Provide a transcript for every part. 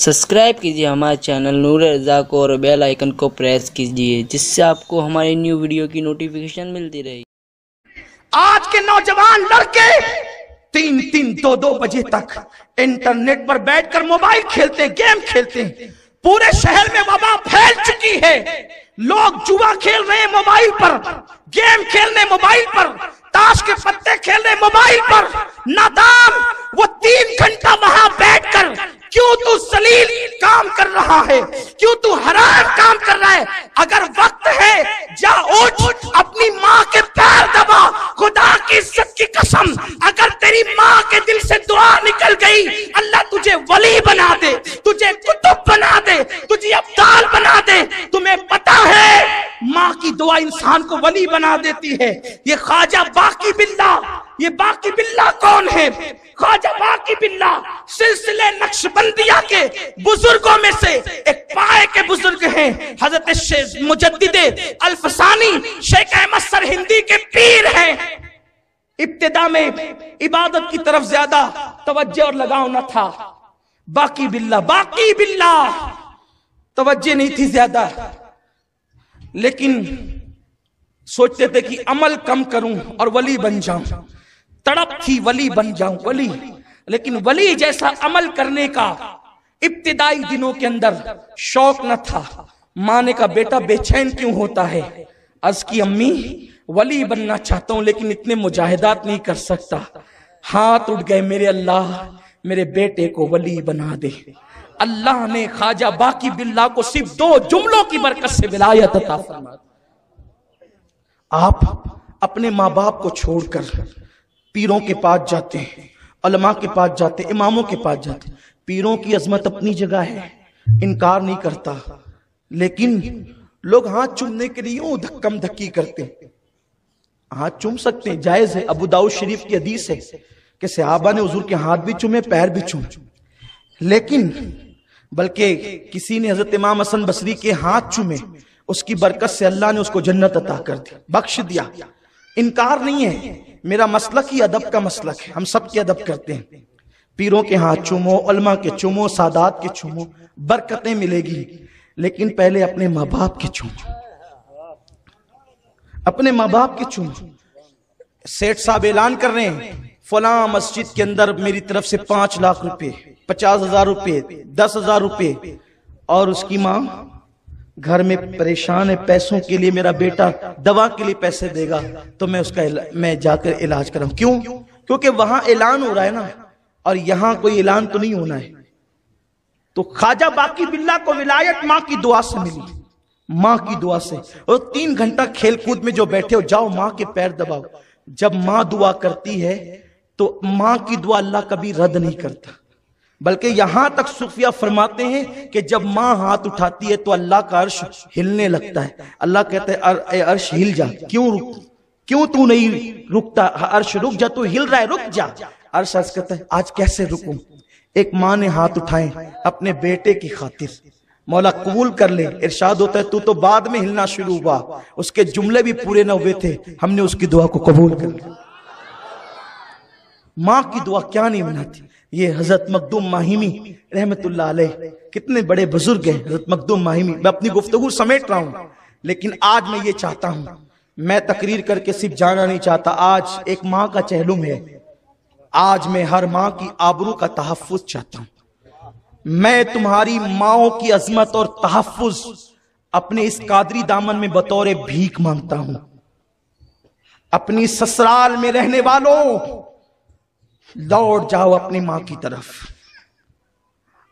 Subscribe کیجیے ہمارے channel نور رضا کو اور بیل آئیکن کو پریس کیجیے جس سے آپ کو ہماری نیو ویڈیو کی نوٹیفیکیشن ملتی رہے۔ آج کے نوجوان لڑکے 3-2 بجے تک انٹرنیٹ پر بیٹھ کر موبائل کھیلتے، گیم کھیلتے ہیں۔ پورے شہر میں وبا پھیل چکی ہے۔ لوگ جوا کھیل رہے ہیں موبائل پر، گیم کھیلنے موبائل پر، تاش کے پتے کھیلنے موبائل پر۔ نادان وہ 3 گھنٹہ وہاں بیٹھ کر کیوں تو ذلیل کام کر رہا ہے، کیوں تو حرام کام کر رہا ہے؟ اگر وقت ہے جا اٹھ، اپنی ماں کے پیر دبا، خدا کی عزت کی قسم اگر تیری ماں کے دل سے دعا نکل گئی، اللہ تجھے ولی بنا دے، تجھے قطب بنا دے، تجھے ابدال بنا دے۔ تمہیں پتا ہے ماں کی دعا انسان کو ولی بنا دیتی ہے۔ یہ خواجہ باقی باللہ، یہ باقی باللہ کون ہے؟ خواجہ باقی باللہ سلسلے نقشبندیہ کے بزرگوں میں سے ایک پائے کے بزرگ ہیں۔ حضرت مجدد الفسانی شیخ احمد سرہندی کے پیر ہیں۔ ابتدا میں عبادت کی طرف زیادہ توجہ اور لگاؤ نہ تھا۔ باقی باللہ توجہ نہیں تھی زیادہ، لیکن سوچتے تھے کہ عمل کم کروں اور ولی بن جاؤں۔ تڑپ تھی ولی بن جاؤں، ولی، لیکن ولی جیسا عمل کرنے کا ابتدائی دنوں کے اندر شوق نہ تھا۔ ماں نے کہا بیٹا بے چین کیوں ہوتا ہے؟ عرض کی امی ولی بننا چاہتا ہوں لیکن اتنے مجاہدات نہیں کر سکتا۔ ہاتھ اٹھ گئے، میرے اللہ میرے بیٹے کو ولی بنا دے۔ اللہ نے خواجہ باقی باللہ کو صرف 2 جملوں کی برکت سے ولایت عطا فرما دی۔ آپ اپنے ماں باپ کو چھوڑ کر پیروں کے پاس جاتے ہیں، علماء کے پاس جاتے ہیں، اماموں کے پاس جاتے ہیں۔ پیروں کی عظمت اپنی جگہ ہے، انکار نہیں کرتا، لیکن لوگ ہاتھ چومنے کے لیے یوں دھکم دھکی کرتے ہیں۔ ہاتھ چوم سکتے ہیں، جائز ہے۔ ابو داؤد شریف کی حدیث ہے کہ صحابہ نے حضور کے ہاتھ بھی چومے، پیر بھی چومے، لیکن بلکہ کسی نے حضرت امام حسن بصری کے ہاتھ چومے، اس کی برکت سے اللہ نے اس کو جنت عطا کر دی، بخش دیا۔ انکار نہیں ہے، میرا مسلک ہی ادب کا مسلک ہے، ہم سب کے ادب کرتے ہیں۔ پیروں کے ہاتھ چومو، علماء کے چومو، سادات کے چومو، برکتیں ملے گی، لیکن پہلے اپنے ماں باپ کے چومو، اپنے ماں باپ کے چومو۔ سیٹھ صاحب اعلان کر رہے ہیں فلاں مسجد کے اندر میری طرف سے 5 لاکھ روپے، 50,000 روپے، 10,000 روپے، اور اس کی ماں گھر میں پریشان ہے پیسوں کے لیے، میرا بیٹا دوا کے لیے پیسے دے گا تو میں جا کر علاج کراؤں۔ کیوں؟ کیونکہ وہاں اعلان ہو رہا ہے نا، اور یہاں کوئی اعلان تو نہیں ہونا ہے۔ تو خواجہ باقی باللہ کو ولایت ماں کی دعا سے ملی، ماں کی دعا سے۔ اور 3 گھنٹہ کھیل کود میں جو بیٹھے ہو، جاؤ ماں کے پیر دباؤ۔ جب ماں دعا کرتی ہے تو ماں کی دعا اللہ کبھی رد نہیں کرتا، بلکہ یہاں تک صوفیہ فرماتے ہیں کہ جب ماں ہاتھ اٹھاتی ہے تو اللہ کا عرش ہلنے لگتا ہے۔ اللہ کہتا ہے اے عرش ہل جا، کیوں تو نہیں رکتا؟ عرش رک جا، تو ہل رہا ہے، رک جا۔ عرش کہتا ہے آج کیسے رکوں؟ ایک ماں نے ہاتھ اٹھائے اپنے بیٹے کی خاطر، مولا قبول کر لے۔ ارشاد ہوتا ہے تو بعد میں ہلنا شروع ہوا، اس کے جملے بھی پورے نہ ہوئے تھے، ہم نے اس کی دعا کو قبول کر لیا۔ ماں کی دعا کیا نہیں مناتی؟ یہ حضرت مخدوم ماہیمی رحمت اللہ علیہ کتنے بڑے بزرگ ہیں۔ حضرت مخدوم ماہیمی، میں اپنی گفتگو سمیٹ رہا ہوں، لیکن آج میں یہ چاہتا ہوں، میں تقریر کر کے صرف جانا نہیں چاہتا، آج ایک ماں کا چہلم ہے، آج میں ہر ماں کی آبرو کا تحفظ چاہتا ہوں۔ میں تمہاری ماں کی عظمت اور تحفظ اپنے اس قادری دامن میں بطور بھیک مانگتا ہوں۔ اپنی سسرال میں رہنے والوں لوٹ جاؤ اپنی ماں کی طرف،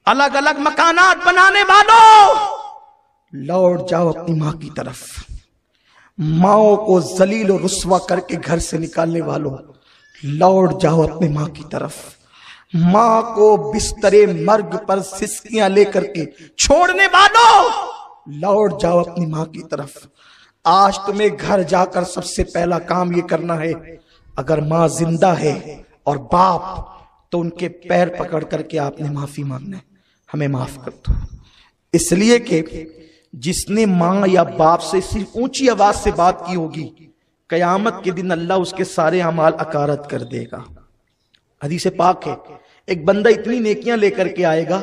الگ الگ مکانات بنانے والوں لوٹ جاؤ اپنی ماں کی طرف، ماں کو ذلیل و رسوا کر کے گھر سے نکالنے والوں لوٹ جاؤ اپنی ماں کی طرف، ماں کو بستر مرگ پر سسکیاں لے کر کے چھوڑنے والوں لوٹ جاؤ اپنی ماں کی طرف۔ آج تمہیں گھر جا کر سب سے پہلا کام یہ کرنا ہے، اگر ماں زندہ ہے اور باپ تو ان کے پیر پکڑ کر کے آپ نے معافی مانگنا ہے، ہمیں معاف کر دو۔ اس لیے کہ جس نے ماں یا باپ سے صرف اونچی آواز سے بات کی ہوگی، قیامت کے دن اللہ اس کے سارے اعمال اکارت کر دے گا۔ حدیث پاک ہے ایک بندہ اتنی نیکیاں لے کر کے آئے گا